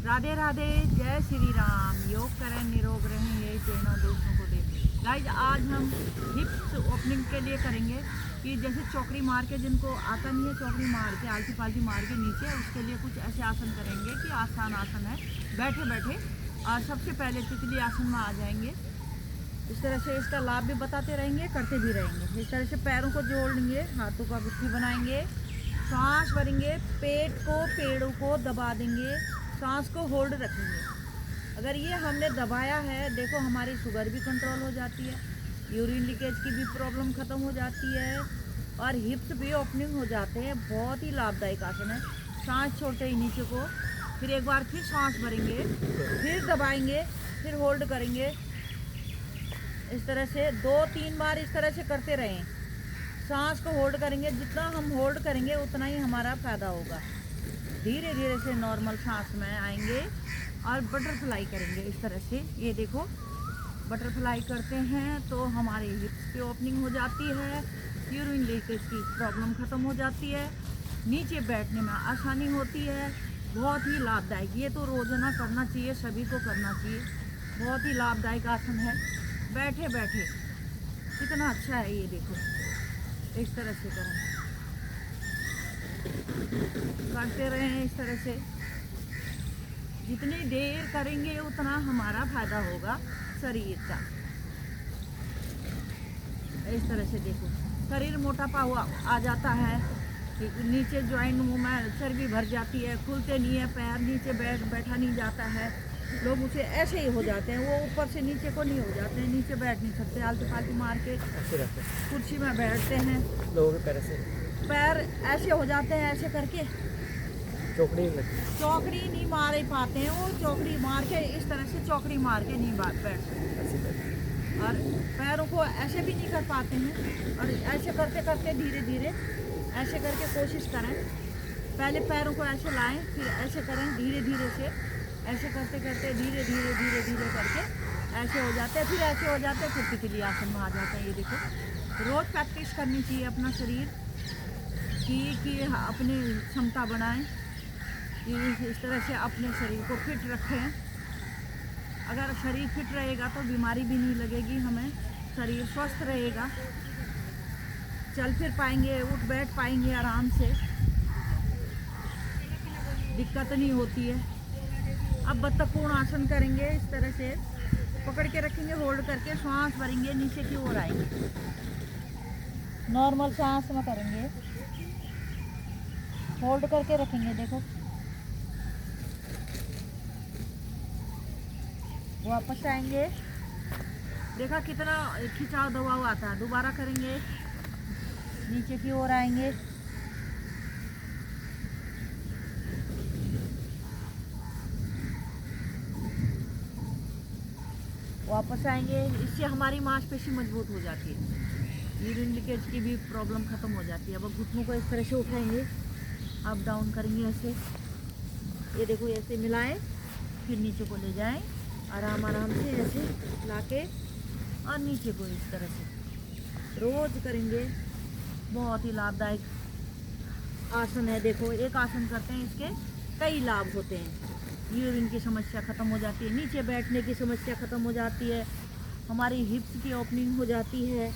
राधे राधे, जय श्री राम। योग करें, निरोग रहें, यही प्रेरणा दोस्तों को दे। गाइज आज हम हिप्स ओपनिंग के लिए करेंगे कि जैसे चौकड़ी मार के, जिनको आता नहीं है चौकड़ी मार के आलती पालती मार के नीचे, उसके लिए कुछ ऐसे आसन करेंगे कि आसान आसन है बैठे बैठे। और सबसे पहले तितली आसन में आ जाएंगे। इस तरह से इसका लाभ भी बताते रहेंगे, करते भी रहेंगे। इस तरह से पैरों को जोड़ेंगे, हाथों का गुत्थी बनाएंगे, सांस भरेंगे, पेट को पेड़ों को दबा देंगे, सांस को होल्ड रखेंगे। अगर ये हमने दबाया है, देखो हमारी शुगर भी कंट्रोल हो जाती है, यूरिन लीकेज की भी प्रॉब्लम ख़त्म हो जाती है और हिप्स भी ओपनिंग हो जाते हैं। बहुत ही लाभदायक आसन है। सांस छोड़ते ही नीचे को, फिर एक बार फिर सांस भरेंगे, फिर दबाएंगे, फिर होल्ड करेंगे। इस तरह से 2-3 बार इस तरह से करते रहें। सांस को होल्ड करेंगे, जितना हम होल्ड करेंगे उतना ही हमारा फ़ायदा होगा। धीरे धीरे से नॉर्मल सांस में आएंगे और बटरफ्लाई करेंगे। इस तरह से ये देखो, बटरफ्लाई करते हैं तो हमारे हिप्स पे ओपनिंग हो जाती है, यूरिन लीकेज की प्रॉब्लम ख़त्म हो जाती है, नीचे बैठने में आसानी होती है। बहुत ही लाभदायक, ये तो रोज़ाना करना चाहिए, सभी को करना चाहिए। बहुत ही लाभदायक आसन है, बैठे बैठे कितना अच्छा है। ये देखो, इस तरह से करें, करते रहें इस तरह से। जितनी देर करेंगे उतना हमारा फायदा होगा शरीर का। इस तरह से देखो, शरीर मोटापा हुआ आ जाता है, नीचे जॉइंट में चर्बी भर जाती है, खुलते नहीं है पैर, नीचे बैठा नहीं जाता है। लोग उसे ऐसे ही हो जाते हैं, वो ऊपर से नीचे को नहीं हो जाते हैं, नीचे बैठ नहीं सकते, आलती पालती मार के कुर्सी में बैठते हैं। लोगों के पैर ऐसे हो जाते हैं, ऐसे करके चौकड़ी नहीं मार ही पाते हैं। वो चौकड़ी मार के, इस तरह से चौकड़ी मार के नहीं बैठ सकते और पैरों को ऐसे भी नहीं कर पाते हैं। और ऐसे करते करते धीरे धीरे ऐसे करके कोशिश करें। पहले पैरों को ऐसे लाएं, फिर ऐसे करें धीरे धीरे से। ऐसे करते करते धीरे धीरे धीरे धीरे करके ऐसे हो जाते हैं, फिर ऐसे हो जाते हैं, फिर तितली आसन में आ जाते हैं। ये देखो, रोज़ प्रैक्टिस करनी चाहिए अपना शरीर कि अपनी क्षमता बढ़ाएं, कि इस तरह से अपने शरीर को फिट रखें। अगर शरीर फिट रहेगा तो बीमारी भी नहीं लगेगी हमें, शरीर स्वस्थ रहेगा, चल फिर पाएंगे, उठ बैठ पाएंगे आराम से, दिक्कत नहीं होती है। अब बत्तख कोण आसन करेंगे। इस तरह से पकड़ के रखेंगे, होल्ड करके सांस भरेंगे, नीचे की ओर आएंगे, नॉर्मल सांस में करेंगे, होल्ड करके रखेंगे। देखो, वापस आएंगे, देखा कितना खिंचाव दबाव आता है। दोबारा करेंगे, नीचे की ओर आएंगे, वापस आएंगे। इससे हमारी मांसपेशी मजबूत हो जाती है, यूरिन लीकेज की भी प्रॉब्लम ख़त्म हो जाती है। अब घुटनों को इस तरह से उठाएंगे, अप डाउन करेंगे ऐसे। ये देखो, ऐसे मिलाएं, फिर नीचे को ले जाएं, आराम आराम से ऐसे लाके और नीचे को इस तरह से रोज़ करेंगे। बहुत ही लाभदायक आसन है। देखो, एक आसन करते हैं, इसके कई लाभ होते हैं। यूरिन की समस्या ख़त्म हो जाती है, नीचे बैठने की समस्या ख़त्म हो जाती है, हमारी हिप्स की ओपनिंग हो जाती है,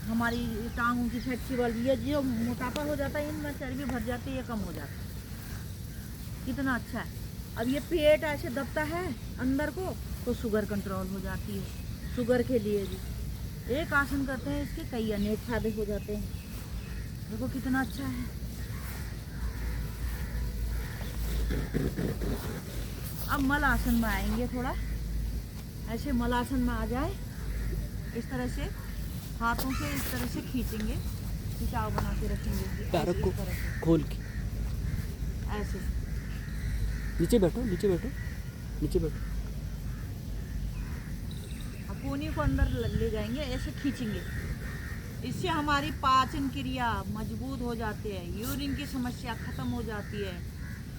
हमारी टांगों की फ्लेक्सिबल, ये जो मोटापा हो जाता है, इनमें चर्बी भर जाती है, ये कम हो जाता है। कितना अच्छा है। अब ये पेट ऐसे दबता है अंदर को, तो शुगर कंट्रोल हो जाती है। शुगर के लिए भी एक आसन करते हैं, इसके कई अनेक फायदे हो जाते हैं। देखो कितना अच्छा है। अब मल आसन में आएंगे, थोड़ा ऐसे मल आसन में आ जाए। इस तरह से हाथों से इस तरह से खींचेंगे, खिंचाव बना के रखेंगे, पैरों को खोल के ऐसे। नीचे बैठो, नीचे बैठो, नीचे बैठो। अब कोहनी को अंदर ले जाएंगे, ऐसे खींचेंगे। इससे हमारी पाचन क्रिया मजबूत हो जाती है, यूरिन की समस्या ख़त्म हो जाती है,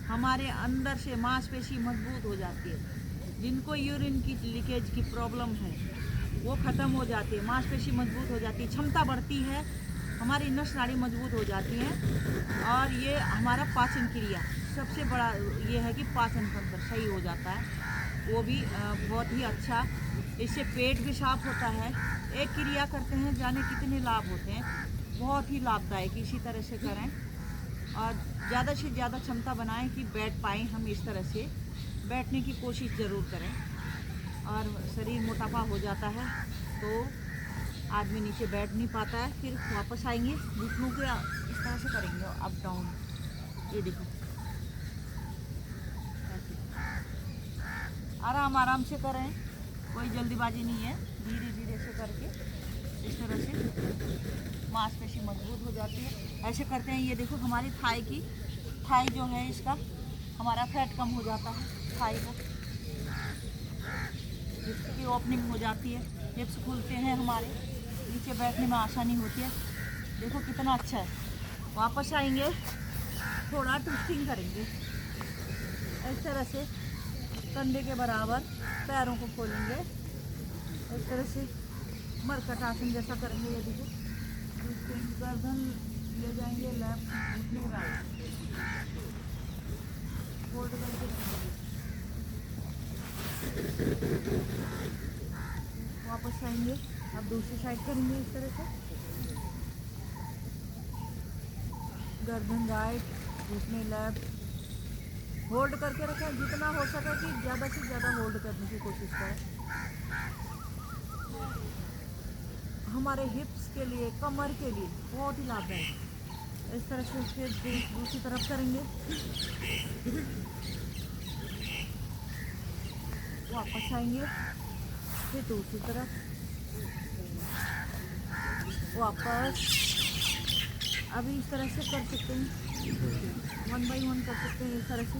हमारे अंदर से मांसपेशी मजबूत हो जाती है। जिनको यूरिन की लीकेज की प्रॉब्लम है वो ख़त्म हो जाती है, मांसपेशी मजबूत हो जाती है, क्षमता बढ़ती है, हमारी नस नाड़ी मजबूत हो जाती है और ये हमारा पाचन क्रिया सबसे बड़ा ये है कि पाचन तंत्र सही हो जाता है, वो भी बहुत ही अच्छा। इससे पेट भी साफ होता है। एक क्रिया करते हैं, जाने कितने लाभ होते हैं, बहुत ही लाभदायक। इसी तरह से करें और ज़्यादा से ज़्यादा क्षमता बनाएं कि बैठ पाएँ हम। इस तरह से बैठने की कोशिश ज़रूर करें। और शरीर मोटापा हो जाता है तो आदमी नीचे बैठ नहीं पाता है, फिर वापस आएंगे घुटनों के इस तरह से करेंगे अप डाउन। ये देखो, आराम आराम से करें, कोई जल्दीबाजी नहीं है, धीरे धीरे से करके इस तरह से मांसपेशी मजबूत हो जाती है। ऐसे करते हैं, ये देखो हमारी थाई जो है इसका हमारा फैट कम हो जाता है, थाई का जिसकी ओपनिंग हो जाती है, हिप्स खुलते हैं हमारे, नीचे बैठने में आसानी होती है। देखो कितना अच्छा है। वापस आएंगे, थोड़ा ट्विस्टिंग करेंगे इस तरह से, कंधे के बराबर पैरों को खोलेंगे इस तरह से, मरकट आसन जैसा करेंगे। ये देखो, ट्विस्टिंग, गर्दन ले जाएंगे लेफ्ट, घुटने राइट, होल्ड करके वापस आएंगे। अब दूसरी साइड करेंगे इस तरह से, गर्दन राइट, घुटने लेफ्ट, होल्ड करके रखें। जितना हो सके कि ज़्यादा से ज़्यादा होल्ड करने की कोशिश करें। हमारे हिप्स के लिए, कमर के लिए बहुत ही लाभदायक। इस तरह से फिर दूसरी तरफ करेंगे, वापस आएंगे, फिर दूसरी तरफ वापस। अभी इस तरह से कर सकते हैं, 1 बाय 1 कर सकते हैं इस तरह से।